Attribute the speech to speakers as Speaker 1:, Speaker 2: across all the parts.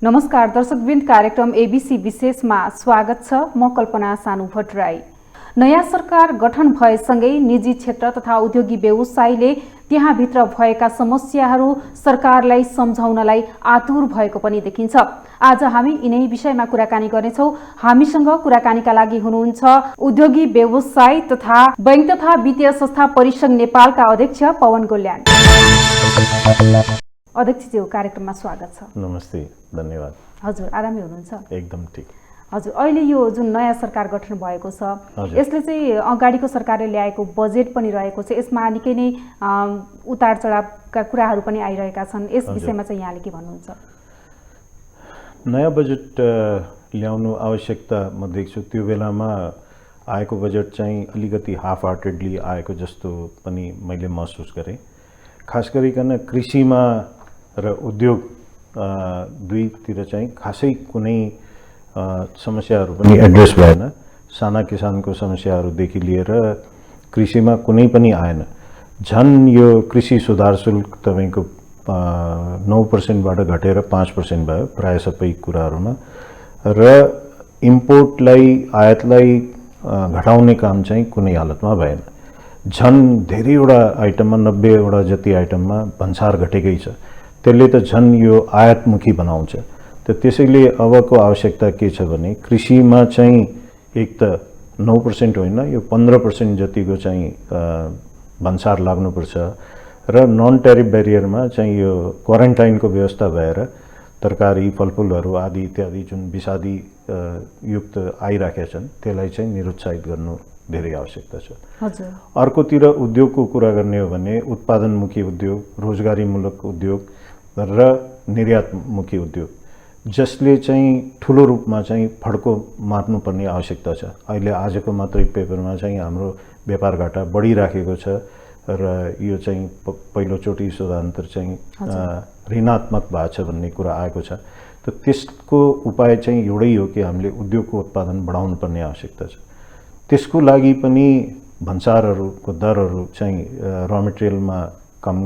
Speaker 1: नमस्कार दर्शकवृन्द, कार्यक्रम एबीसी विशेषमा स्वागत छ। म कल्पना सानु भट्टराई। नयाँ सरकार गठन भएसँगै निजी क्षेत्र तथा उद्योगी व्यवसायीले त्यहाँभित्र भएका समस्याहरू सरकारलाई सम्झाउनलाई आतुर भएको पनि देखिन्छ। आज हामी यिनै विषयमा कुराकानी गर्नेछौँ। हामीसँग कुराकानीका लागि हुनुहुन्छ उद्योगी व्यवसाय तथा बैंक तथा वित्तीय संस्था परिसंघ नेपालका अध्यक्ष पवन गोल्यान। अध्यक्षज्यू, कार्यक्रममा स्वागत छ।
Speaker 2: नमस्ते, धन्यवाद।
Speaker 1: हजुर, आरामै हुनुहुन्छ?
Speaker 2: एकदम ठिक।
Speaker 1: हजुर, अहिले यो जुन नयाँ सरकार गठन भएको छ, यसले चाहिँ अगाडिको सरकारले ल्याएको बजेट पनि रहेको छ, यसमा निकै नै उतार चढावका कुराहरू पनि आइरहेका छन्। यस विषयमा चाहिँ यहाँले के भन्नुहुन्छ?
Speaker 2: नयाँ बजेट ल्याउनु आवश्यकता म देख्छु। त्यो बेलामा आएको बजेट चाहिँ अलिकति हाफ हार्टेडली आएको जस्तो पनि मैले महसुस गरेँ। खास गरिकन कृषिमा र उद्योग दुईतिर चाहिँ खासै कुनै समस्याहरू पनि एड्रेस भएन। साना किसानको समस्याहरूदेखि लिएर कृषिमा कुनै पनि आएन। झन् यो कृषि सुधार शुल्क तपाईँको 9%बाट घटेर 5% भयो प्राय सबै कुराहरूमा, र इम्पोर्टलाई आयातलाई घटाउने काम चाहिँ कुनै हालतमा भएन। झन् धेरैवटा आइटममा 90वटा जति आइटममा भन्सार घटेकै छ। त्यसले त झन् यो आयातमुखी बनाउँछ। त त्यसैले अबको आवश्यकता के छ भने कृषिमा चाहिँ एक त 9% होइन, यो 15% जतिको चाहिँ भन्सार लाग्नुपर्छ, र नन ट्यारिफ ब्यारियरमा चाहिँ यो क्वारेन्टाइनको व्यवस्था भएर तरकारी फलफुलहरू आदि इत्यादि जुन विषादी युक्त आइराखेका छन् त्यसलाई चाहिँ निरुत्साहित गर्नु धेरै आवश्यकता छ।
Speaker 1: हजुर।
Speaker 2: अर्कोतिर उद्योगको कुरा गर्ने हो भने उत्पादनमुखी उद्योग, रोजगारीमूलक उद्योग र निर्यातमुखी उद्योग, जसले चाहिँ ठुलो रूपमा चाहिँ फड्को मार्नुपर्ने आवश्यकता छ। अहिले आजको मात्रै पेपरमा चाहिँ हाम्रो व्यापार घाटा बढिराखेको छ र यो चाहिँ पहिलोचोटि सोधान्तर चाहिँ ऋणात्मक भएको छ भन्ने कुरा आएको छ। त त्यसको उपाय चाहिँ एउटै हो कि हामीले उद्योगको उत्पादन बढाउनु पर्ने आवश्यकता छ। त्यसको लागि पनि भन्सारहरूको दरहरू चाहिँ र मेटेरियलमा कम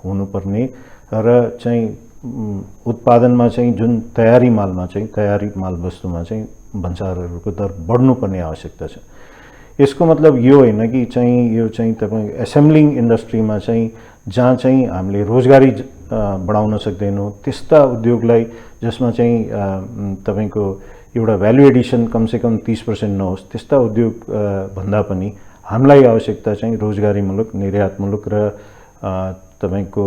Speaker 2: हुनुपर्ने र चाहिँ उत्पादनमा चाहिँ जुन तयारी मालमा चाहिँ तयारी माल वस्तुमा चाहिँ भन्सारहरूको दर बढ्नुपर्ने आवश्यकता छ। यसको मतलब यो होइन कि चाहिँ यो चाहिँ तपाईँ एसेम्ब्लिङ इन्डस्ट्रीमा चाहिँ जहाँ चाहिँ हामीले रोजगारी बढाउन सक्दैनौँ त्यस्ता उद्योगलाई जसमा चाहिँ तपाईँको एउटा भ्यालु एडिसन कमसेकम 30% नहोस्, त्यस्ता उद्योग भन्दा पनि हामीलाई आवश्यकता चाहिँ रोजगारीमूलक, निर्यातमूलक र तपाईँको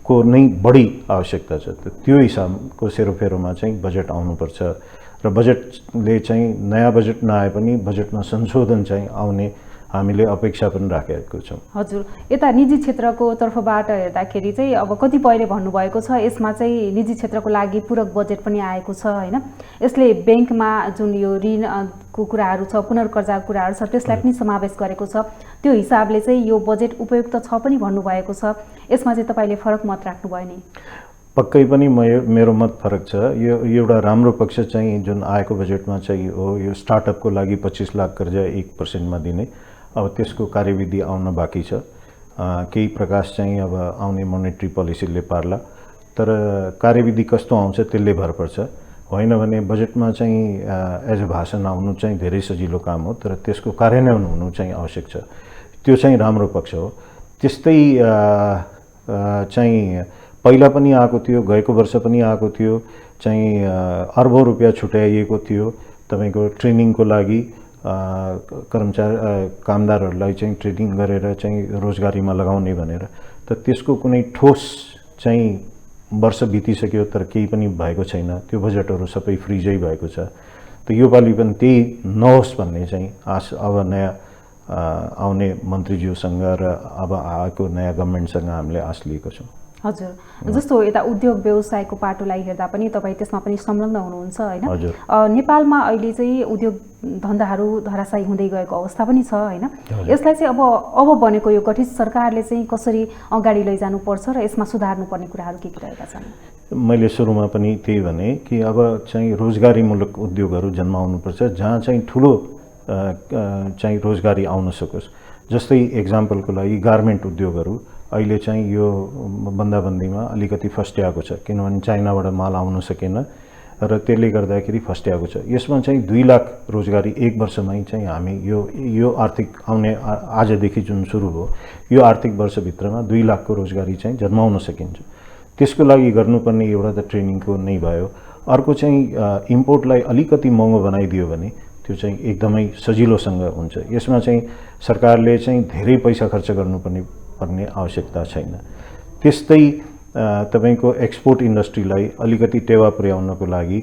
Speaker 2: को नै बढी आवश्यकता छ। त्यो हिसाबको सेरोफेरोमा चाहिँ बजेट आउनुपर्छ र बजेटले चाहिँ नयाँ बजेट नआए पनि बजेटमा संशोधन चाहिँ आउने हामीले अपेक्षा पनि राखेको छौँ।
Speaker 1: हजुर, यता निजी क्षेत्रको तर्फबाट हेर्दाखेरि चाहिँ अब कतिपयले भन्नुभएको छ यसमा चाहिँ निजी क्षेत्रको लागि पूरक बजेट पनि आएको छ होइन। यसले ब्याङ्कमा जुन यो ऋणको कुराहरू छ, पुनर्कर्जाको कुराहरू छ, त्यसलाई पनि समावेश गरेको छ। त्यो हिसाबले चाहिँ यो बजेट उपयुक्त छ पनि भन्नुभएको छ। यसमा चाहिँ तपाईँले फरक मत राख्नुभयो नि?
Speaker 2: पक्कै पनि मेरो मत फरक छ। यो एउटा राम्रो पक्ष चाहिँ जुन आएको बजेटमा चाहिँ हो, यो स्टार्टअपको लागि 25 लाख कर्जा 1%मा दिने। अब त्यसको कार्यविधि आउन बाँकी छ। केही प्रकाश चाहिँ अब आउने मोनेटरी पोलिसीले पार्ला, तर कार्यविधि कस्तो आउँछ त्यसले भर पर्छ। होइन भने बजेटमा चाहिँ एज अ भाषण आउनु चाहिँ धेरै सजिलो काम हो, तर त्यसको कार्यान्वयन हुनु चाहिँ आवश्यक छ। त्यो चाहिँ राम्रो पक्ष हो। त्यस्तै चाहिँ पहिला पनि आएको थियो, गएको वर्ष पनि आएको थियो, चाहिँ अर्बौं रुपियाँ छुट्याइएको थियो तपाईँको ट्रेनिङको लागि। कामदारहरूलाई चाहिँ ट्रेनिङ गरेर चाहिँ रोजगारीमा लगाउने भनेर। त त्यसको कुनै ठोस चाहिँ वर्ष बितिसक्यो तर केही पनि भएको छैन। त्यो बजेटहरू सबै फ्रिजै भएको छ। त योपालि पनि त्यही नहोस् भन्ने चाहिँ आश अब नयाँ आउने मन्त्रीज्यूसँग र अब आएको नयाँ गभर्मेन्टसँग हामीले आश लिएको छौँ।
Speaker 1: हजुर, जस्तो यता उद्योग व्यवसायको पाटोलाई हेर्दा पनि तपाईँ त्यसमा पनि संलग्न हुनुहुन्छ होइन। नेपालमा अहिले चाहिँ उद्योग धन्दाहरू धराशायी हुँदै गएको अवस्था पनि छ होइन। यसलाई चाहिँ अब बनेको यो गठित सरकारले चाहिँ कसरी अगाडि लैजानुपर्छ र यसमा सुधार्नुपर्ने कुराहरू के रहेका छन्?
Speaker 2: मैले सुरुमा पनि त्यही भने कि अब चाहिँ रोजगारीमूलक उद्योगहरू जन्माउनुपर्छ जहाँ चाहिँ ठुलो चाहिँ रोजगारी आउन सकोस्। जस्तै एक्जाम्पलको लागि गार्मेन्ट उद्योगहरू अहिले चाहिँ यो बन्दाबन्दीमा अलिकति फस्ट्याएको छ, किनभने चाइनाबाट माल आउन सकेन र त्यसले गर्दाखेरि फस्ट्याएको छ। यसमा चाहिँ 2 लाख रोजगारी 1 वर्षमै चाहिँ हामी यो आर्थिक आउने आजदेखि जुन सुरु भयो यो आर्थिक वर्षभित्रमा 2 लाखको रोजगारी चाहिँ जन्माउन सकिन्छ। त्यसको लागि गर्नुपर्ने एउटा त ट्रेनिङको नै भयो। अर्को चाहिँ इम्पोर्टलाई अलिकति महँगो बनाइदियो भने त्यो चाहिँ एकदमै सजिलोसँग हुन्छ। यसमा चाहिँ सरकारले चाहिँ धेरै पैसा खर्च गर्नुपर्ने आवश्यकता छैन। त्यस्तै तपाईको एक्सपोर्ट इन्डस्ट्रीलाई अलिकति टेवा पुर्याउनको लागि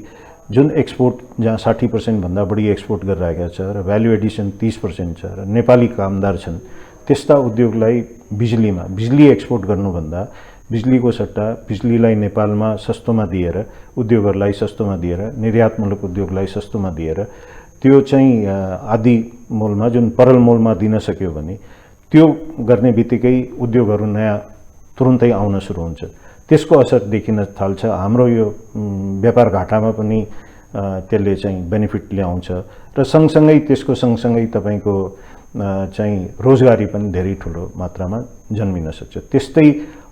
Speaker 2: जुन एक्सपोर्ट जहाँ 60% भन्दा बढी एक्सपोर्ट गरिरहेका छ र भ्यालु एडिसन 30% छ र नेपाली कामदार छन्, त्यस्ता उद्योगलाई बिजुली एक्सपोर्ट गर्नुभन्दा बिजुलीको सट्टा बिजुलीलाई नेपालमा सस्तोमा दिएर उद्योगहरूलाई सस्तोमा दिएर निर्यातमूलक उद्योगलाई सस्तोमा दिएर त्यो चाहिँ आदि मोलमा जुन परल मोलमा दिन सक्यो भने त्यो गर्ने बित्तिकै उद्योगहरू नयाँ तुरुन्तै आउन सुरु हुन्छ। त्यसको असर देखिन थाल्छ। हाम्रो यो व्यापार घाटामा पनि त्यसले चाहिँ बेनिफिट ल्याउँछ र सँगसँगै त्यसको सँगसँगै तपाईको चाहिँ रोजगारी पनि धेरै ठुलो मात्रामा जन्मिन सक्छ। त्यस्तै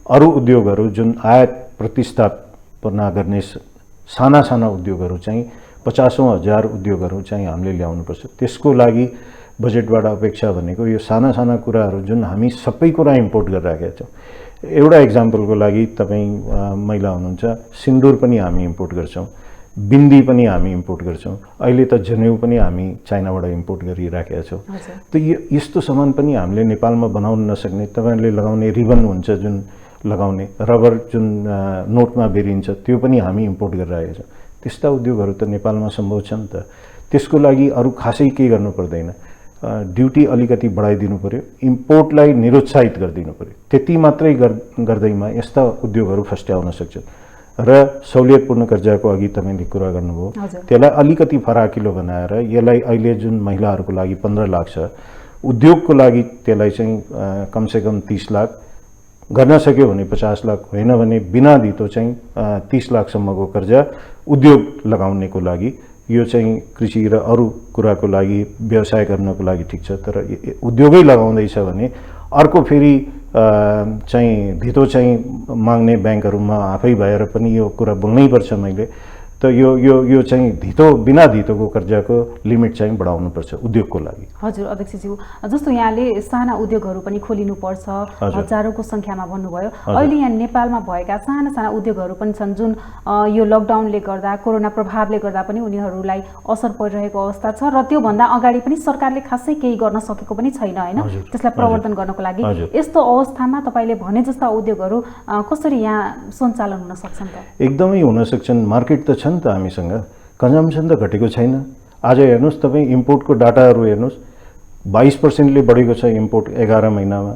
Speaker 2: अरू उद्योगहरू जुन आयात प्रतिस्थापना गर्ने साना उद्योगहरू चाहिँ 50,000 उद्योगहरू चाहिँ हामीले ल्याउनुपर्छ। त्यसको लागि बजेटबाट अपेक्षा भनेको यो साना कुराहरू जुन हामी सबै कुरा इम्पोर्ट गरिरहेका छौँ। एउटा एक्जाम्पलको लागि तपाईँ महिला हुनुहुन्छ, सिन्दुर पनि हामी इम्पोर्ट गर्छौँ, बिन्दी पनि हामी इम्पोर्ट गर्छौँ, अहिले त जनेऊ पनि हामी चाइनाबाट इम्पोर्ट गरिराखेका छौँ। त यस्तो सामान पनि हामीले नेपालमा बनाउन नसक्ने, तपाईँले लगाउने रिबन हुन्छ जुन लगाउने, रबर जुन नोटमा बेरिन्छ त्यो पनि हामी इम्पोर्ट गरिरहेका छौँ। त्यस्ता उद्योगहरू त नेपालमा सम्भव छ नि त। त्यसको लागि अरू खासै केही गर्नु पर्दैन, ड्युटी अलिकति बढाइदिनु पर्यो, इम्पोर्टलाई निरुत्साहित गरिदिनु पर्यो। त्यति मात्रै गर्दैमा यस्ता उद्योगहरू फस्ट्याउन सक्छन्। र सहुलियतपूर्ण कर्जाको अघि तपाईँले कुरा गर्नुभयो, त्यसलाई अलिकति फराकिलो बनाएर यसलाई अहिले जुन महिलाहरूको लागि 15 लाख छ, उद्योगको लागि त्यसलाई चाहिँ कमसेकम 30 लाख गर्न सक्यो भने 50 लाख, होइन भने बिना धितो चाहिँ 30 लाखसम्मको कर्जा उद्योग लगाउनेको लागि, यो चाहिँ कृषि र अरू कुराको लागि व्यवसाय गर्नको लागि ठिक छ। तर उद्योगै लगाउँदैछ भने अर्को फेरि चाहिँ धितो चाहिँ माग्ने ब्याङ्कहरूमा आफै भएर पनि यो कुरा बोल्नैपर्छ मैले, त यो चाहिँ बिना धितोको कर्जाको लिमिट चाहिँ बढाउनुपर्छ उद्योगको लागि।
Speaker 1: हजुर अध्यक्षज्यू, जस्तो यहाँले साना उद्योगहरू पनि खोलिनुपर्छ, हजारौँको सङ्ख्यामा भन्नुभयो। अहिले यहाँ नेपालमा भएका साना उद्योगहरू पनि छन् जुन यो लकडाउनले गर्दा, कोरोना प्रभावले गर्दा पनि उनीहरूलाई असर परिरहेको अवस्था छ र त्योभन्दा अगाडि पनि सरकारले खासै केही गर्न सकेको पनि छैन, होइन, त्यसलाई प्रवर्धन गर्नको लागि। यस्तो अवस्थामा तपाईँले भने जस्ता उद्योगहरू कसरी यहाँ सञ्चालन हुन सक्छन् त? एकदमै
Speaker 2: हुन सक्छन्। मार्केट त छ नि त हामीसँग, कन्जम्सन त घटेको छैन। आज हेर्नुहोस् तपाईँ इम्पोर्टको डाटाहरू हेर्नुहोस्, 22%ले बढेको छ इम्पोर्ट 11 महिनामा,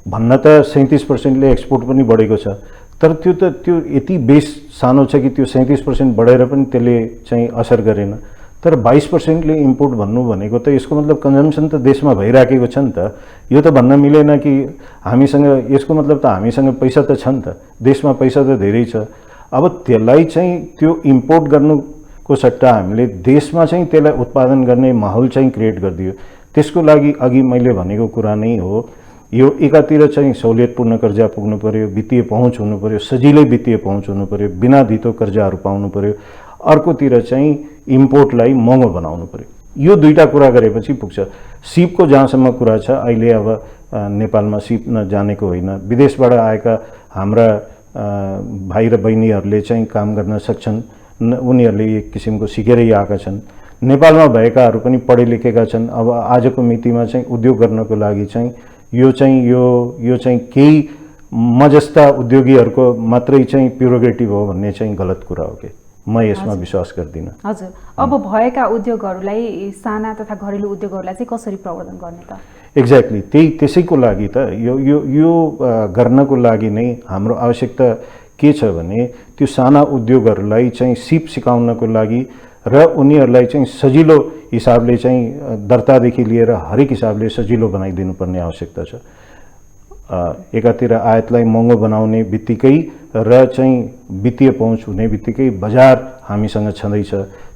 Speaker 2: भन्न त 37%ले एक्सपोर्ट पनि बढेको छ। तर त्यो यति बेस सानो छ कि त्यो 37% बढेर पनि त्यसले चाहिँ असर गरेन। तर 22%ले इम्पोर्ट भन्नु भनेको त यसको मतलब कन्जम्सन त देशमा भइराखेको छ नि त। यो त भन्न मिलेन कि हामीसँग, यसको मतलब त हामीसँग पैसा त छ नि त, देशमा पैसा त धेरै छ। अब त्यसलाई चाहिँ त्यो इम्पोर्ट गर्नुको सट्टा हामीले देशमा चाहिँ त्यसलाई उत्पादन गर्ने माहौल चाहिँ क्रिएट गरिदियो। त्यसको लागि अघि मैले भनेको कुरा नै हो, यो एकातिर चाहिँ सहुलियतपूर्ण कर्जा पुग्नु पर्यो, वित्तीय पहुँच हुनु पर्यो, सजिलै वित्तीय पहुँच हुनु पर्यो, बिना धितो कर्जाहरू पाउनु पर्यो। अर्कोतिर चाहिँ इम्पोर्टलाई महँगो बनाउनु पर्यो। यो दुईटा कुरा गरेपछि पुग्छ। सिपको जहाँसम्म कुरा छ, अहिले अब नेपालमा सिप नजानेको होइन, विदेशबाट आएका हाम्रा भाइ र बहिनीहरूले चाहिँ काम गर्न सक्छन्, उनीहरूले एक किसिमको सिकेरै आएका छन्। नेपालमा भएकाहरू पनि पढे लेखेका छन्। अब आजको मितिमा चाहिँ उद्योग गर्नको लागि चाहिँ यो चाहिँ केही म जस्ता उद्योगीहरूको मात्रै चाहिँ प्युरोगेटिभ हो भन्ने चाहिँ गलत कुरा हो कि म यसमा विश्वास गर्दिनँ।
Speaker 1: हजुर, अब भएका उद्योगहरूलाई, साना तथा घरेलु उद्योगहरूलाई चाहिँ कसरी प्रवर्धन गर्ने त?
Speaker 2: एक्ज्याक्टली त्यसैको लागि त यो गर्नको लागि नै हाम्रो आवश्यकता के छ भने त्यो साना उद्योगहरूलाई चाहिँ सिप सिकाउनको लागि र उनीहरूलाई चाहिँ सजिलो हिसाबले चाहिँ दर्तादेखि लिएर हरेक हिसाबले सजिलो बनाइदिनु पर्ने आवश्यकता छ। एकातिर आयातलाई महँगो बनाउने बित्तिकै र चाहिँ वित्तीय पहुँच हुने बित्तिकै बजार हामीसँग छँदैछ,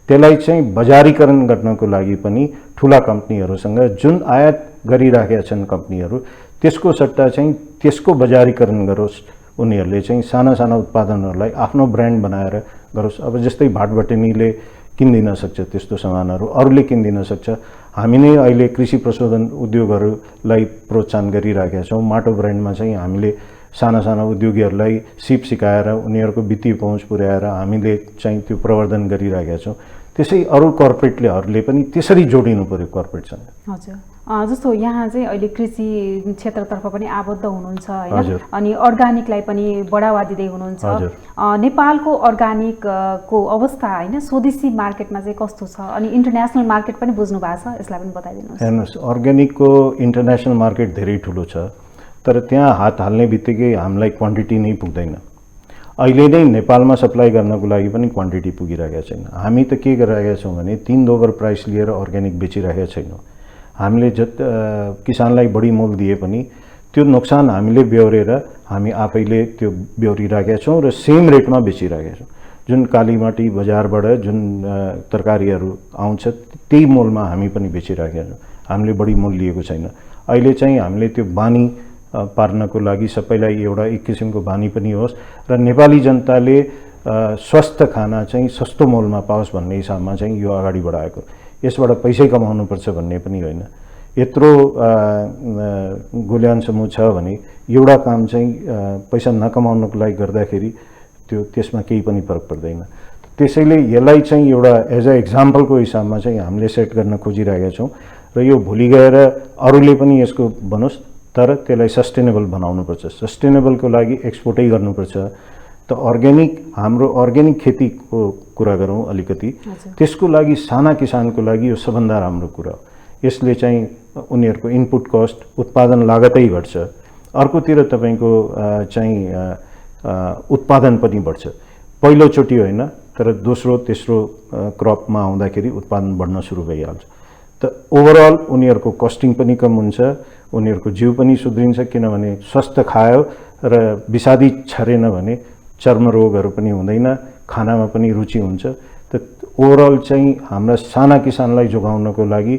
Speaker 2: त्यसलाई चाहिँ बजारीकरण गर्नको लागि पनि ठुला कम्पनीहरूसँग जुन आयात गरिराखेका छन् कम्पनीहरू, त्यसको सट्टा चाहिँ त्यसको बजारीकरण गरोस्, उनीहरूले चाहिँ साना साना उत्पादनहरूलाई आफ्नो ब्रान्ड बनाएर गरोस्। अब जस्तै भाटबटेनीले किन्दिन सक्छ त्यस्तो सामानहरू, अरूले किन्दिन सक्छ। हामी नै अहिले कृषि प्रशोधन उद्योगहरूलाई प्रोत्साहन गरिराखेका छौँ। माटो ब्रान्डमा चाहिँ हामीले साना साना उद्योगीहरूलाई सिप सिकाएर उनीहरूको वित्तीय पहुँच पुर्याएर हामीले चाहिँ त्यो प्रवर्धन गरिराखेका छौँ। त्यसै अरू कर्पोरेटलेहरूले पनि त्यसरी जोडिनु पर्यो कर्पोरेटसँग।
Speaker 1: हजुर, जस्तो यहाँ चाहिँ अहिले कृषि क्षेत्रतर्फ पनि आबद्ध हुनुहुन्छ हैन, अनि अर्गानिकलाई पनि बढावा दिँदै हुनुहुन्छ। नेपालको अर्गानिकको अवस्था हैन स्वदेशी मार्केटमा चाहिँ कस्तो छ, अनि इन्टरनेसनल मार्केट पनि बुझ्नु भएको छ, यसलाई पनि बताइदिनुहोस्।
Speaker 2: हेर्नुहोस्, अर्ग्यानिकको इन्टरनेसनल मार्केट धेरै ठुलो छ, तर त्यहाँ हात हाल्ने बित्तिकै हामीलाई क्वान्टिटी नै पुग्दैन। अहिले नै नेपालमा सप्लाई गर्नको लागि पनि क्वान्टिटी पुगिरहेका छैन। हामी त के गरिरहेका छौँ भने 3 दोबर प्राइस लिएर अर्ग्यानिक बेचिरहेका छैनौँ। हामीले किसानलाई बढी मूल्य दिए पनि त्यो नोक्सान हामीले बेहोरेर हामी आफैले त्यो बेहोरिरहेका छौँ र सेम रेटमा बेचिरहेका छौँ। जुन कालीमाटी बजारबाट जुन तरकारीहरू आउँछ त्यही मूल्यमा हामी पनि बेचिरहेका छौँ। हामीले बढी मूल्य लिएको छैन। अहिले चाहिँ हामीले त्यो बानी पार्नको लागि सबैलाई एउटा एक किसिमको बानी पनि होस् र नेपाली जनताले स्वस्थ खाना चाहिँ सस्तो मूल्यमा पाओस् भन्ने हिसाबमा चाहिँ यो अगाडि बढाएको। यसबाट पैसै कमाउनुपर्छ भन्ने पनि होइन। यत्रो गोल्यान समूह छ भने एउटा काम चाहिँ पैसा नकमाउनको लागि गर्दाखेरि त्यसमा केही पनि फरक पर्दैन। त्यसैले यसलाई चाहिँ एउटा एज अ एक्जाम्पलको हिसाबमा चाहिँ हामीले सेट गर्न खोजिरहेका छौँ र यो भोलि गएर अरूले पनि यसको बनोस्, तर त्यसलाई सस्टेनेबल बनाउनुपर्छ। सस्टेनेबलको लागि एक्सपोर्टै गर्नुपर्छ। त अर्ग्यानिक, हाम्रो अर्ग्यानिक खेतीको कुरा गरौँ अलिकति, त्यसको लागि साना किसानको लागि यो सबभन्दा राम्रो कुरा हो। यसले चाहिँ उनीहरूको इनपुट कस्ट, उत्पादन लागतै घट्छ। अर्कोतिर तपाईँको चाहिँ उत्पादन पनि बढ्छ। पहिलोचोटि होइन, तर दोस्रो तेस्रो क्रपमा आउँदाखेरि उत्पादन बढ्न सुरु भइहाल्छ। त ओभरअल उनीहरूको कस्टिङ पनि कम हुन्छ, उनीहरूको जिउ पनि सुध्रिन्छ, किनभने स्वस्थ खायो र विषादी छरेन भने चर्म रोगहरू पनि हुँदैन, खानामा पनि रुचि हुन्छ। त ओभरअल चाहिँ हाम्रा साना किसानलाई जोगाउनको लागि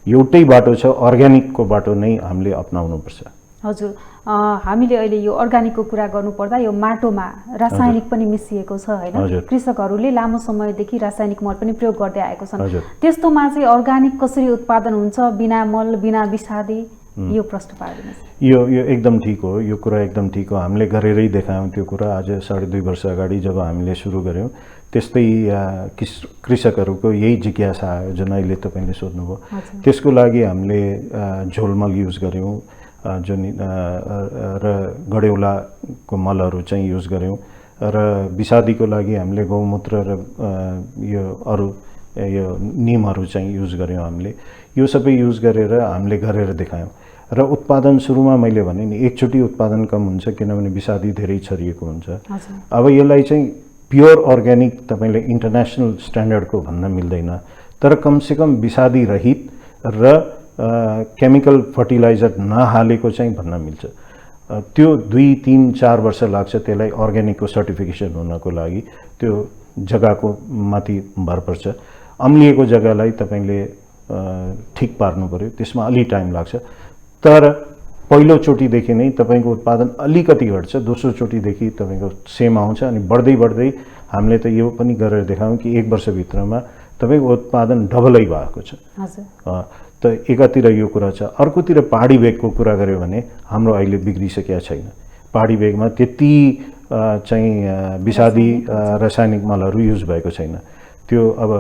Speaker 2: एउटै बाटो छ, अर्ग्यानिकको बाटो नै हामीले अपनाउनुपर्छ।
Speaker 1: हजुर, हामीले अहिले यो अर्ग्यानिकको कुरा गर्नुपर्दा यो माटोमा रासायनिक पनि मिसिएको छ हैन। कृषकहरूले लामो समयदेखि रासायनिक मल पनि प्रयोग गर्दै आएको छन्। त्यस्तोमा चाहिँ अर्ग्यानिक कसरी उत्पादन हुन्छ बिना मल, बिना विषादी, यो प्रश्न पार्दिनुहोस्।
Speaker 2: यो एकदम ठिक हो, यो कुरा एकदम ठिक हो। हामीले गरेरै देखायौँ त्यो कुरा। आज 2.5 वर्ष अगाडि जब हामीले सुरु गऱ्यौँ, त्यस्तै कृषकहरूको यही जिज्ञासा आयो जुन अहिले तपाईँले सोध्नुभयो। त्यसको लागि हामीले झोलमल युज गऱ्यौँ, जुन र गडेउलाको मलहरू चाहिँ युज गऱ्यौँ, र विषादीको लागि हामीले गौमूत्र र यो अरू यो निमहरू चाहिँ युज गऱ्यौँ। हामीले यो सबै युज गरेर हामीले गरेर देखायौँ। र उत्पादन सुरुमा मैले भने नि एकचोटि उत्पादन कम हुन्छ, किनभने विषादी धेरै छरिएको हुन्छ। अब यसलाई चाहिँ प्योर अर्ग्यानिक तपाईँले इन्टरनेसनल स्ट्यान्डर्डको भन्न मिल्दैन, तर कमसेकम विषादी रहित र केमिकल फर्टिलाइजर नहालेको चाहिँ भन्न मिल्छ। त्यो 2, 3, 4 वर्ष लाग्छ त्यसलाई अर्ग्यानिकको सर्टिफिकेसन हुनको लागि। त्यो जग्गाको माथि भर पर्छ। अम्लिएको जग्गालाई तपाईँले ठिक पार्नु पर्यो, त्यसमा अलि टाइम लाग्छ। तर पहिलोचोटिदेखि नै तपाईँको उत्पादन अलिकति घट्छ, दोस्रो चोटिदेखि तपाईँको सेम आउँछ, अनि बढ्दै बढ्दै हामीले त यो पनि गरेर देखायौँ कि 1 वर्षभित्रमा तपाईँको उत्पादन डबलै भएको छ। त एकातिर यो कुरा छ। अर्कोतिर पहाडी भेगको कुरा गऱ्यो भने हाम्रो अहिले बिग्रिसकेका छैन। पहाडी भेगमा त्यति चाहिँ विषादी रासायनिक मलहरू युज भएको छैन। त्यो अब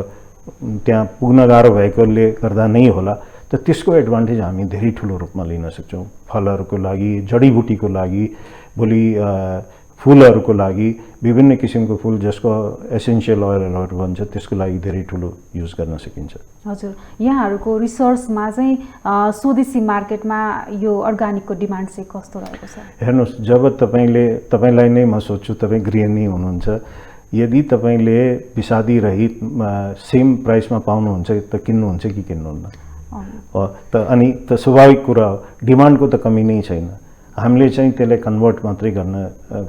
Speaker 2: त्यहाँ पुग्न गाह्रो भएकोले गर्दा नै होला। त त्यसको एडभान्टेज हामी धेरै ठुलो रूपमा लिन सक्छौँ। फलहरूको लागि, जडीबुटीको लागि, भोलि फुलहरूको लागि, विभिन्न किसिमको फुल जसको एसेन्सियल ओइलहरू भन्छ त्यसको लागि धेरै ठुलो युज गर्न सकिन्छ।
Speaker 1: हजुर, यहाँहरूको रिसर्चमा चाहिँ स्वदेशी मार्केटमा यो अर्ग्यानिकको डिमान्ड चाहिँ कस्तो रहेको छ?
Speaker 2: हेर्नुहोस्, जब तपाईँलाई नै म सोध्छु, तपाईँ गृहिणी हुनुहुन्छ, यदि तपाईँले विषादी रहित सेम प्राइसमा पाउनुहुन्छ त किन्नुहुन्छ कि किन्नुहुन्न? अनि त स्वाभाविक कुरा हो, डिमान्डको त कमी नै छैन। हामीले चाहिँ त्यसलाई कन्भर्ट मात्रै गर्न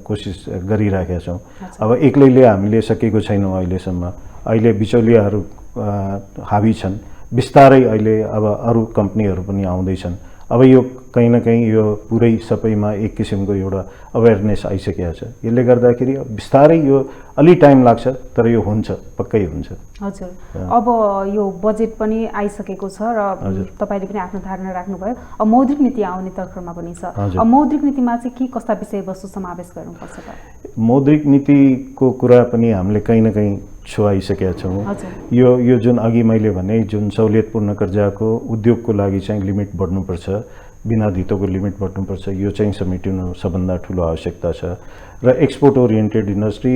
Speaker 2: कोसिस गरिरहेका छौँ। अब एक्लैले हामीले सकेको छैनौँ अहिलेसम्म। अहिले बिचौलियाहरू हावी छन्। बिस्तारै अहिले अब अरू कम्पनीहरू पनि आउँदैछन्। अब यो कहीँ न कहीँ यो पुरै सबैमा एक किसिमको एउटा अवेरनेस आइसकेको छ। यसले गर्दाखेरि बिस्तारै यो अलि टाइम लाग्छ, तर यो हुन्छ, पक्कै हुन्छ।
Speaker 1: हजुर, अब यो बजेट पनि आइसकेको छ र तपाईँले पनि आफ्नो धारणा राख्नुभयो। अब मौद्रिक नीति आउने तर्खरमा पनि छ। अब मौद्रिक नीतिमा चाहिँ के कस्ता विषयवस्तु समावेश गर्नुपर्छ त?
Speaker 2: मौद्रिक नीतिको कुरा पनि हामीले कहीँ न कहीँ छुवाइसकेका छौँ। यो जुन अघि मैले भने जुन सहुलियतपूर्ण कर्जाको उद्योगको लागि चाहिँ लिमिट बढ्नुपर्छ, बिना धितोको लिमिट बढ्नुपर्छ, यो चाहिँ समेटिनु सबभन्दा ठुलो आवश्यकता छ। र एक्सपोर्ट ओरिएन्टेड इन्डस्ट्री,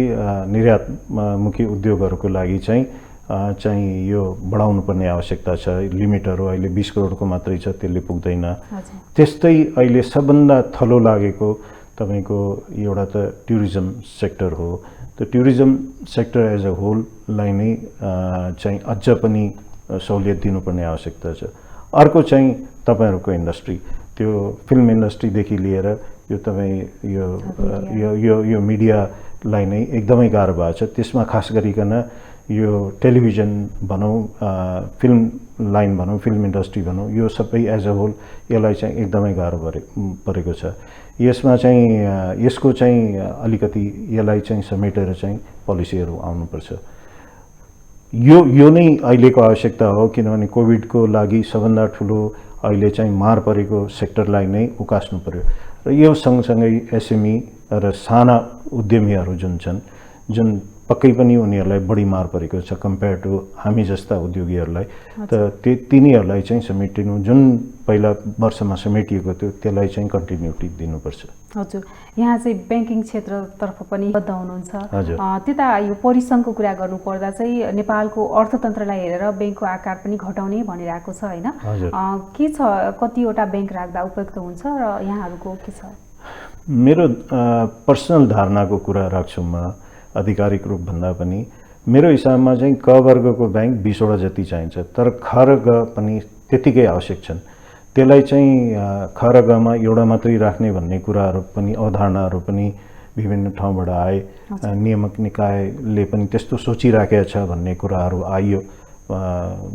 Speaker 2: निर्यातमुखी उद्योगहरूको लागि चाहिँ यो बढाउनु पर्ने आवश्यकता छ। लिमिटहरू अहिले 20 करोडको मात्रै छ, त्यसले पुग्दैन। त्यस्तै अहिले सबभन्दा थलो लागेको तपाईको एउटा त टुरिज्म सेक्टर हो। त्यो टुरिज्म सेक्टर एज अ होललाई नै चाहिँ अझ पनि सहुलियत दिनुपर्ने आवश्यकता छ। अर्को चाहिँ तपाईहरूको इन्डस्ट्री, त्यो फिल्म इन्डस्ट्रीदेखि लिएर यो तपाईँ यो मिडियालाई नै एकदमै गाह्रो भएको छ। त्यसमा खास गरिकन यो टेलिभिजन भनौँ, फिल्म लाइन भनौँ, फिल्म इन्डस्ट्री भनौँ, यो सबै एज अ होल यसलाई चाहिँ एकदमै गाह्रो परेको छ। यसमा चाहिँ यसको चाहिँ अलिकति यसलाई चाहिँ समेटेर चाहिँ पोलिसीहरू आउनुपर्छ। यो नै अहिलेको आवश्यकता हो, किनभने कोभिडको लागि सबभन्दा ठुलो अहिले चाहिँ मार परेको सेक्टरलाई नै उकास्नु पर्यो। र यो सँगसँगै एसएमई र साना उद्यमीहरू जुन छन्, जुन पक्कै पनि उनीहरूलाई बढी मार परेको छ कम्पेयर टु हामी जस्ता उद्योगीहरूलाई, त तिनीहरूलाई चाहिँ समेटिनु, जुन पहिला वर्षमा समेटिएको थियो त्यसलाई चाहिँ कन्टिन्युटी दिनुपर्छ।
Speaker 1: हजुर, यहाँ चाहिँ ब्याङ्किङ क्षेत्रतर्फ पनि बद्ध हुनुहुन्छ। त्यता यो परिसङ्घको कुरा गर्नुपर्दा चाहिँ नेपालको अर्थतन्त्रलाई हेरेर ब्याङ्कको आकार पनि घटाउने भनिरहेको छ होइन? के छ, कतिवटा ब्याङ्क राख्दा उपयुक्त हुन्छ र यहाँहरूको के छ?
Speaker 2: मेरो पर्सनल धारणाको कुरा राख्छु म, आधिकारिक रूप भन्दा पनि मेरो हिसाबमा चाहिँ क वर्गको ब्याङ्क 20 वटा जति चाहिन्छ, तर ख र ग पनि त्यतिकै आवश्यक छन्। त्यसलाई चाहिँ ख र गमा एउटा मात्रै राख्ने भन्ने कुराहरू पनि, अवधारणाहरू पनि विभिन्न ठाउँबाट आए। नियामक निकायले पनि त्यस्तो सोचिराखेको छ भन्ने कुराहरू आइयो,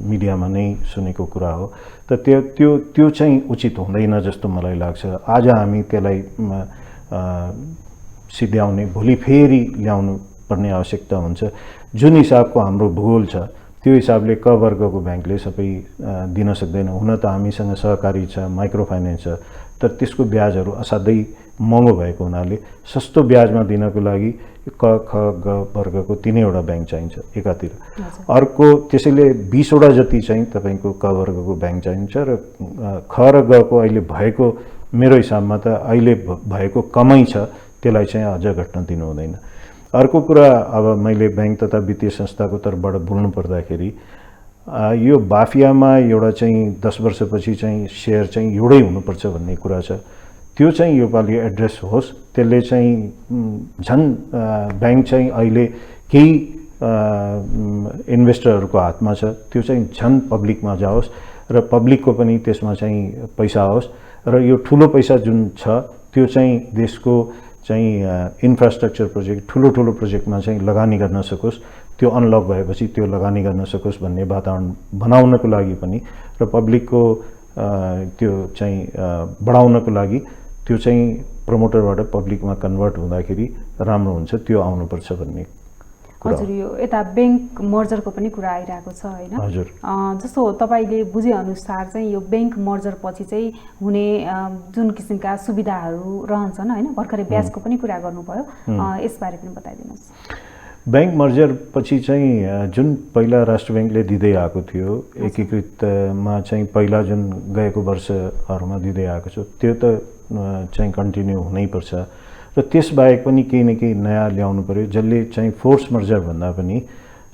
Speaker 2: मिडियामा नै सुनेको कुरा हो। त त्यो चाहिँ उचित हुँदैन जस्तो मलाई लाग्छ। आज हामी त्यसलाई सिध्याउने, भोलि फेरि ल्याउनु पर्ने आवश्यकता हुन्छ। जुन हिसाबको हाम्रो भूगोल छ त्यो हिसाबले क वर्गको ब्याङ्कले सबै दिन सक्दैन। हुन त हामीसँग सहकारी छ, माइक्रो फाइनेन्स छ, तर त्यसको ब्याजहरू असाध्यै महँगो भएको हुनाले सस्तो ब्याजमा दिनको लागि क ख ग वर्गको 3वटा ब्याङ्क चाहिन्छ एकातिर। अर्को त्यसैले 20 वटा जति चाहिँ तपाईँको क वर्गको ब्याङ्क चाहिन्छ र ख र गको अहिले भएको, मेरो हिसाबमा त अहिले भएको कमै छ, त्यसलाई चाहिँ अझ घट्न दिनु हुँदैन। अर्को कुरा, अब मैले ब्याङ्क तथा वित्तीय संस्थाको तर्फबाट बोल्नु पर्दाखेरि यो बाफियामा एउटा चाहिँ 10 वर्षपछि चाहिँ सेयर चाहिँ एउटै हुनुपर्छ भन्ने कुरा छ। त्यो चाहिँ योपालि एड्रेस होस्। त्यसले चाहिँ झन् ब्याङ्क चाहिँ अहिले केही इन्भेस्टरहरूको हातमा छ, त्यो चाहिँ झन् पब्लिकमा जाओस् र पब्लिकको पनि त्यसमा चाहिँ पैसा आओस् र यो ठुलो पैसा जुन छ त्यो चाहिँ देशको चाहिँ इन्फ्रास्ट्रक्चर प्रोजेक्ट, ठुलो प्रोजेक्टमा चाहिँ लगानी गर्न सकोस्। त्यो अनलक भएपछि त्यो लगानी गर्न सकोस् भन्ने वातावरण बनाउनको लागि पनि र पब्लिकको त्यो चाहिँ बढाउनको लागि त्यो चाहिँ प्रमोटरबाट पब्लिकमा कन्भर्ट हुँदाखेरि राम्रो हुन्छ, त्यो आउनुपर्छ भन्ने।
Speaker 1: हजुर, यो यता ब्याङ्क मर्जरको पनि कुरा आइरहेको छ होइन?
Speaker 2: हजुर,
Speaker 1: जस्तो तपाईँले बुझेअनुसार चाहिँ यो ब्याङ्क मर्जर पछि चाहिँ हुने जुन किसिमका सुविधाहरू रहन्छन् होइन, भर्खरै ब्याजको पनि कुरा गर्नुभयो, यसबारे पनि बताइदिनुहोस्।
Speaker 2: ब्याङ्क मर्जर पछि चाहिँ जुन पहिला राष्ट्र ब्याङ्कले दिँदै आएको थियो एकीकृतमा चाहिँ पहिला जुन गएको वर्षहरूमा दिँदै आएको छ, त्यो त चाहिँ कन्टिन्यू हुनैपर्छ र त्यसबाहेक पनि केही न केही नयाँ ल्याउनु पर्यो, जसले चाहिँ फोर्स मर्जर भन्दा पनि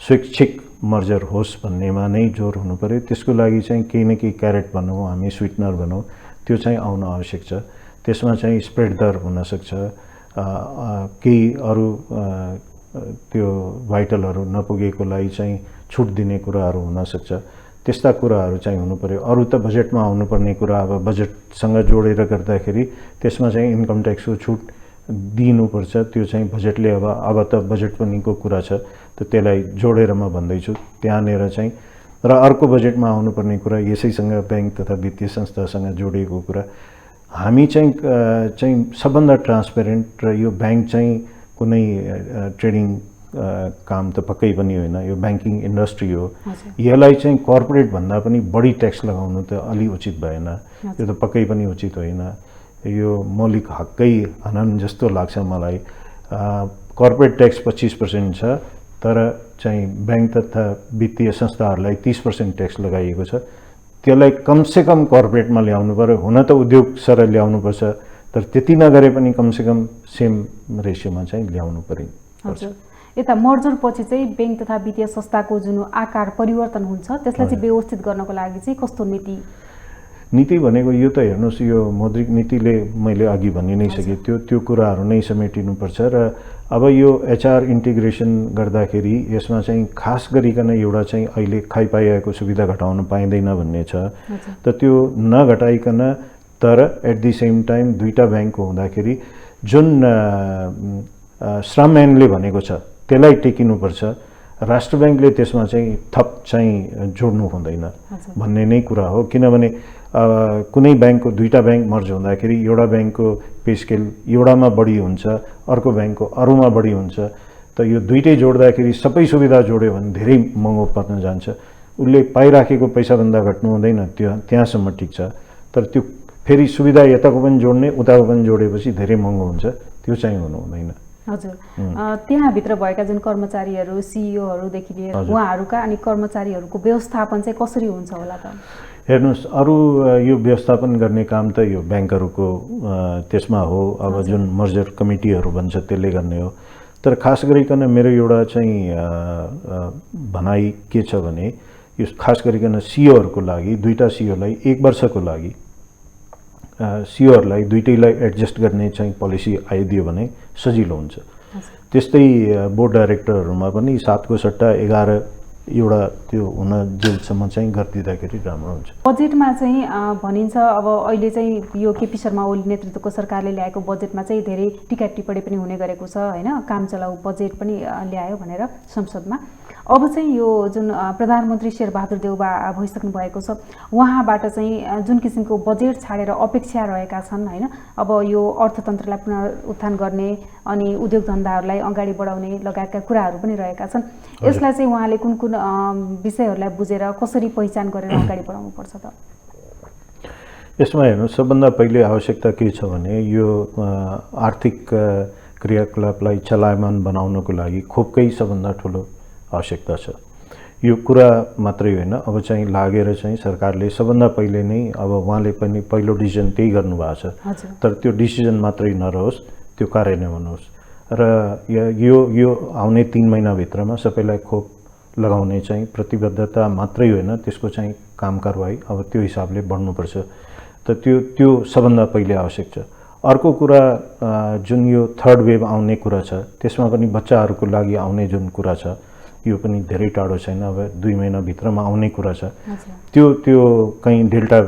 Speaker 2: स्वैच्छिक मर्जर होस् भन्नेमा नै जोर हुनु पर्यो। त्यसको लागि चाहिँ केही न केही क्यारेट भनौँ, हामी स्विटनर भनौँ, त्यो चाहिँ आउन आवश्यक छ। त्यसमा चाहिँ स्प्रेड दर हुनसक्छ, केही अरू त्यो भाइटलहरू नपुगेकोलाई चाहिँ छुट दिने कुराहरू हुनसक्छ। त्यस्ता कुराहरू चाहिँ हुनु पर्यो। अरू त बजेटमा आउनुपर्ने कुरा, अब बजेटसँग जोडेर गर्दाखेरि त्यसमा चाहिँ इन्कम ट्याक्सको छुट दिनुपर्छ। त्यो चाहिँ बजेटले अब त बजेट पनिको कुरा छ, त त्यसलाई जोडेर म भन्दैछु। त्यहाँनिर चाहिँ र अर्को बजेटमा आउनुपर्ने कुरा यसैसँग ब्याङ्क तथा वित्तीय संस्थासँग जोडिएको कुरा हामी चाहिँ सबभन्दा ट्रान्सपेरेन्ट र यो ब्याङ्क चाहिँ कुनै ट्रेडिङ काम त पक्कै पनि होइन, यो ब्याङ्किङ इन्डस्ट्री हो। यसलाई चाहिँ कर्पोरेट भन्दा पनि बढी ट्याक्स लगाउनु त अलि उचित भएन, यो त पक्कै पनि उचित होइन। यो मौलिक हकै हनन जस्तो लाग्छ मलाई। कर्पोरेट ट्याक्स 25% छ, तर चाहिँ ब्याङ्क तथा वित्तीय संस्थाहरूलाई 30% ट्याक्स लगाइएको छ। त्यसलाई कमसेकम कर्पोरेटमा ल्याउनु पर्यो, हुन त उद्योग सर ल्याउनुपर्छ, तर त्यति नगरे पनि कमसेकम सेम रेसियोमा चाहिँ ल्याउनु पर्छ।
Speaker 1: यता मर्जर पछि चाहिँ ब्याङ्क तथा वित्तीय संस्थाको जुन आकार परिवर्तन हुन्छ त्यसलाई चाहिँ व्यवस्थित गर्नको लागि चाहिँ कस्तो नीति भनेको यो त हेर्नुहोस्, यो मौद्रिक नीतिले मैले अघि भनि नै सकेँ, त्यो कुराहरू नै समेटिनुपर्छ। र अब यो एचआर इन्टिग्रेसन गर्दाखेरि यसमा चाहिँ खास गरिकन एउटा चाहिँ अहिले खाइपाइएको सुविधा घटाउन पाइँदैन भन्ने छ, त त्यो नघटाइकन तर एट द सेम टाइम दुईटा ब्याङ्क हुँदाखेरि जुन श्रम ऐनले भनेको छ त्यसलाई टेकिनुपर्छ, राष्ट्र ब्याङ्कले त्यसमा चाहिँ थप चाहिँ जोड्नु हुँदैन भन्ने नै कुरा हो। किनभने कुनै ब्याङ्कको दुईटा ब्याङ्क मर्ज हुँदाखेरि एउटा ब्याङ्कको पे स्केल एउटामा बढी हुन्छ, अर्को ब्याङ्कको अरूमा बढी हुन्छ, त यो दुईटै जोड्दाखेरि सबै सुविधा जोड्यो भने धेरै महँगो पर्न जान्छ। उसले पाइराखेको पैसाभन्दा घट्नु हुँदैन, त्यहाँसम्म ठिक छ, तर त्यो फेरि सुविधा यताको पनि जोड्ने उताको पनि जोडेपछि धेरै महँगो हुन्छ, त्यो चाहिँ हुनु हुँदैन। हजुर, त्यहाँभित्र भएका जुन कर्मचारीहरू सिइओहरूदेखि लिएर उहाँहरूका अनि कर्मचारीहरूको व्यवस्थापन चाहिँ कसरी हुन्छ होला त?
Speaker 2: हेर्नुहोस्, अरू यो व्यवस्थापन गर्ने काम त यो ब्याङ्कहरूको त्यसमा हो, अब जुन मर्जर कमिटीहरू भन्छ त्यसले गर्ने हो। तर खास गरिकन मेरो एउटा चाहिँ भनाइ के छ भने यो खास गरिकन सिइओहरूको लागि, दुईटा सिइओलाई 1 वर्षको लागि सिइओहरूलाई दुईटैलाई एडजस्ट गर्ने चाहिँ पोलिसी आइदियो भने सजिलो हुन्छ। त्यस्तै बोर्ड डाइरेक्टरहरूमा पनि 7 को सट्टा 11 एउटा त्यो हुन जेलसम्म चाहिँ गरिदिँदाखेरि राम्रो हुन्छ।
Speaker 1: बजेटमा चाहिँ भनिन्छ अब अहिले चाहिँ यो केपी शर्मा ओली नेतृत्वको सरकारले ल्याएको बजेटमा चाहिँ धेरै टिका टिप्पणी पनि हुने गरेको छ होइन, काम चलाउ बजेट पनि ल्यायो भनेर संसदमा। अब चाहिँ यो जुन प्रधानमन्त्री शेरबहादुर देउबा भइसक्नु भएको छ, उहाँबाट चाहिँ जुन किसिमको बजेट छाडेर अपेक्षा रहेका छन् होइन, अब यो अर्थतन्त्रलाई पुनरुत्थान गर्ने अनि उद्योग धन्दाहरूलाई अगाडि बढाउने लगायतका कुराहरू पनि रहेका छन्। यसलाई चाहिँ उहाँले कुन कुन विषयहरूलाई बुझेर कसरी पहिचान गरेर अगाडि बढाउनुपर्छ त?
Speaker 2: यसमा हेर्नुहोस्, सबभन्दा पहिले आवश्यकता के छ भने यो आर्थिक क्रियाकलापलाई चलायमान बनाउनको लागि खोपकै सबभन्दा ठुलो आवश्यकता छ। यो कुरा मात्रै होइन, अब चाहिँ लागेर चाहिँ सरकारले सबभन्दा पहिले नै अब उहाँले पनि पहिलो डिसिजन त्यही गर्नुभएको छ, तर त्यो डिसिजन मात्रै नरहोस्, त्यो कार्यान्वयन होस्। र यो आउने 3 महिनाभित्रमा सबैलाई खोप लगाउने चाहिँ प्रतिबद्धता मात्रै होइन, त्यसको चाहिँ काम कारवाही अब त्यो हिसाबले बढ्नुपर्छ। त त्यो सबभन्दा पहिले आवश्यक छ। अर्को कुरा जुन यो 3rd वेभ आउने कुरा छ, त्यसमा पनि बच्चाहरूको लागि आउने जुन कुरा छ यो पनि धेरै टाढो छैन, अब 2 महिनाभित्रमा आउने कुरा छ। त्यो कहीँ डेल्टा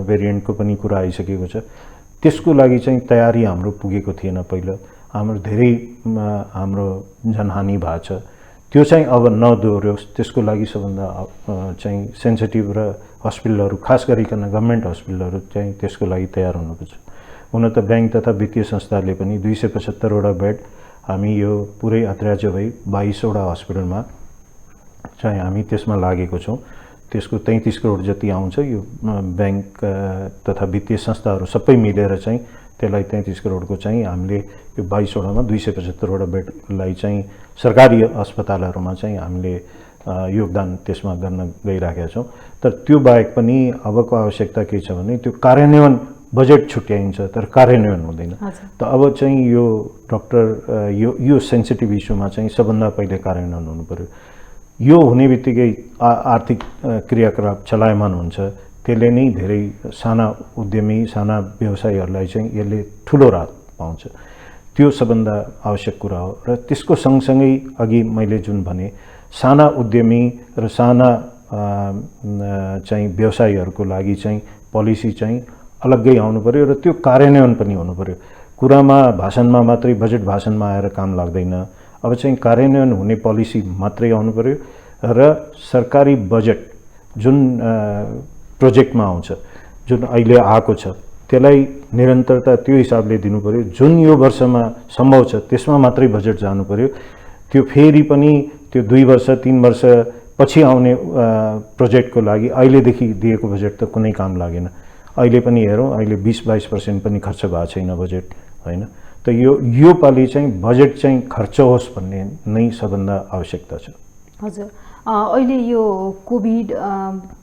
Speaker 2: भेरिएन्टको पनि कुरा आइसकेको छ। त्यसको लागि चाहिँ तयारी हाम्रो पुगेको थिएन पहिला, हाम्रो धेरै हाम्रो जनहानि भएको छ, त्यो चाहिँ अब नदोहोरियोस्। त्यसको लागि सबभन्दा चाहिँ सेन्सिटिभ र हस्पिटलहरू खास गरिकन गभर्मेन्ट हस्पिटलहरू चाहिँ त्यसको लागि तयार हुनुपर्छ। हुन त ब्याङ्क तथा वित्तीय संस्थाले पनि 275वटा बेड हामी यो पुरै राज्यभरि 22वटा हस्पिटलमा चाहिँ हामी त्यसमा लागेको छौँ। त्यसको 33 करोड जति आउँछ, यो ब्याङ्क तथा वित्तीय संस्थाहरू सबै मिलेर चाहिँ त्यसलाई 33 करोडको चाहिँ हामीले यो 22वटामा 275वटा बेडलाई चाहिँ सरकारी अस्पतालहरूमा चाहिँ हामीले योगदान त्यसमा गर्न गइराखेका छौँ। तर त्यो बाहेक पनि अबको आवश्यकता के छ भने त्यो कार्यान्वयन, बजेट छुट्याइन्छ तर कार्यान्वयन हुँदैन। त अब चाहिँ यो यो सेन्सिटिभ इस्युमा चाहिँ सबभन्दा पहिले कार्यान्वयन हुनु पर्यो। यो हुने बित्तिकै आर्थिक क्रियाकलाप चलायमान हुन्छ, त्यसले नै धेरै साना उद्यमी, साना व्यवसायीहरूलाई चाहिँ यसले ठुलो राहत पाउँछ। त्यो सबभन्दा आवश्यक कुरा हो। र त्यसको सँगसँगै अघि मैले जुन भने साना उद्यमी र साना चाहिँ व्यवसायीहरूको लागि चाहिँ पोलिसी चाहिँ अलग्गै आउनु पर्यो र त्यो कार्यान्वयन पनि हुनु पर्यो। कुरामा भाषणमा मात्रै, बजेट भाषणमा आएर काम लाग्दैन। अब चाहिँ कार्यान्वयन हुने पोलिसी मात्रै आउनु पर्यो र सरकारी बजेट जुन प्रोजेक्टमा आउँछ, जुन अहिले आएको छ त्यसलाई निरन्तरता त्यो हिसाबले दिनु पर्यो। जुन यो वर्षमा सम्भव छ त्यसमा मात्रै बजेट जानु पर्यो। त्यो फेरि पनि त्यो 2 वर्ष 3 वर्ष पछि आउने प्रोजेक्टको लागि अहिलेदेखि दिएको बजेट त कुनै काम लागेन। अहिले पनि हेरौँ, अहिले 20-22% पनि खर्च भएको छैन बजेट, होइन? त यो पालि चाहिँ बजेट चाहिँ खर्च होस् भन्ने नै सबभन्दा आवश्यकता छ।
Speaker 1: हजुर, अहिले यो कोभिड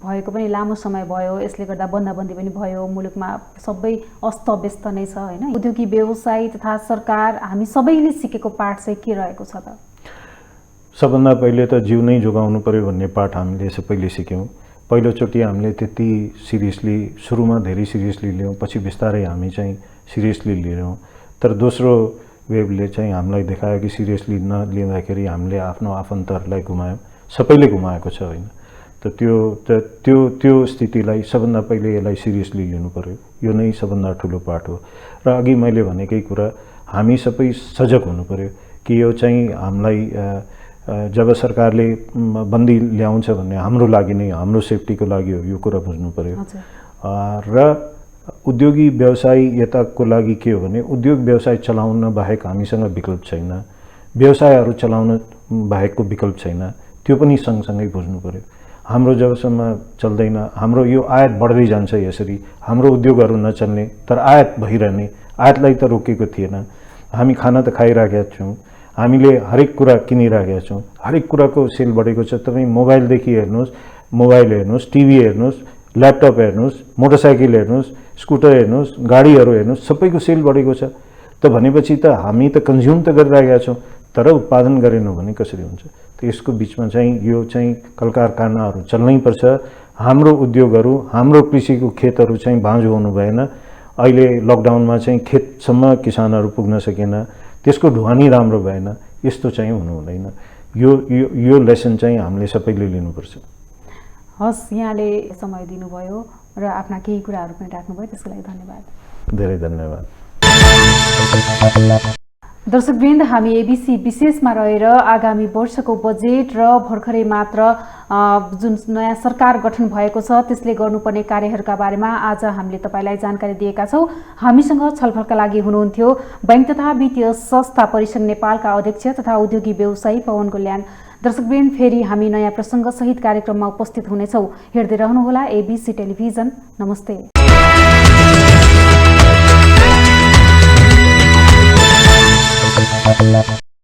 Speaker 1: भएको पनि लामो समय भयो, यसले गर्दा बन्दाबन्दी पनि भयो, मुलुकमा सबै अस्तव्यस्त नै छ, होइन? उद्योगी व्यवसायी तथा सरकार हामी सबैले सिकेको पाठ चाहिँ के रहेको छ त?
Speaker 2: सबभन्दा पहिले त जिउ नै जोगाउनु पर्यो भन्ने पाठ हामीले सबैले सिक्यौँ। पहिलोचोटि हामीले त्यति सिरियसली, सुरुमा धेरै सिरियसली लियौँ, पछि बिस्तारै हामी चाहिँ सिरियसली लियौँ। तर दोस्रो वेभले चाहिँ हामीलाई देखायो कि सिरियसली नलिँदाखेरि हामीले आफ्नो आफन्तहरूलाई गुमायौँ, सबैले गुमाएको छ, होइन? त त्यो स्थितिलाई सबभन्दा पहिले यसलाई सिरियसली लिनु पर्यो। यो नै सबभन्दा ठुलो पाठ हो। र अघि मैले भनेकै कुरा, हामी सबै सजग हुनु पर्यो कि यो चाहिँ हामीलाई जब सरकारले बन्दी ल्याउँछ भन्ने हाम्रो लागि नै, हाम्रो सेफ्टीको लागि हो, यो कुरा बुझ्नु पर्यो। र उद्योगी व्यवसाय यताको लागि के हो भने उद्योग व्यवसाय चलाउन बाहेक हामीसँग विकल्प छैन, व्यवसायहरू चलाउन बाहेकको विकल्प छैन, त्यो पनि सँगसँगै बुझ्नु पर्यो। हाम्रो जबसम्म चल्दैन, हाम्रो यो आयात बढ्दै जान्छ, यसरी हाम्रो उद्योगहरू नचल्ने तर आयात भइरहने, आयातलाई त रोकेको थिएन। हामी खाना त खाइराखेका छौँ, हामीले हरेक कुरा किनिराखेका छौँ, हरेक कुराको सेल बढेको छ। तपाईँ मोबाइलदेखि हेर्नुहोस्, मोबाइल हेर्नुहोस्, टिभी हेर्नुहोस्, ल्यापटप हेर्नुहोस्, मोटरसाइकल हेर्नुहोस्, स्कुटर हेर्नुहोस्, गाडीहरू हेर्नुहोस्, सबैको सेल बढेको छ। त भनेपछि त हामी त कन्ज्युम त गरिरहेका छौँ तर उत्पादन गरेनौँ भने कसरी हुन्छ? त यसको बिचमा चाहिँ यो चाहिँ कलकारखानाहरू चल्नै पर्छ। हाम्रो उद्योगहरू, हाम्रो कृषिको खेतहरू चाहिँ बाँझो हुनु भएन। अहिले लकडाउनमा चाहिँ खेतसम्म किसानहरू पुग्न सकेन, त्यसको ढुवानी राम्रो भएन, यस्तो चाहिँ हुनु हुँदैन। यो लेसन चाहिँ हामीले सबैले लिनुपर्छ।
Speaker 1: हस्, यहाँले समय दिनुभयो र आफ्ना केही कुराहरू पनि राख्नुभयो, त्यसको लागि धन्यवाद।
Speaker 2: धेरै धन्यवाद।
Speaker 1: दर्शकवृन्द, हामी एबिसी विशेषमा रहेर आगामी वर्षको बजेट र भर्खरै मात्र जुन नयाँ सरकार गठन भएको छ त्यसले गर्नुपर्ने कार्यहरूका बारेमा आज हामीले तपाईलाई जानकारी दिएका छौँ। हामीसँग छलफलका लागि हुनुहुन्थ्यो बैंक तथा वित्तीय संस्था परिसंघ नेपालका अध्यक्ष तथा उद्योगी व्यवसायी पवन गोल्यान। दर्शकवृन्द, फेरि हामी नयाँ प्रसङ्ग सहित कार्यक्रममा उपस्थित हुनेछौँ। हेर्दै रहनुहोला एबिसी टेलिभिजन। नमस्ते।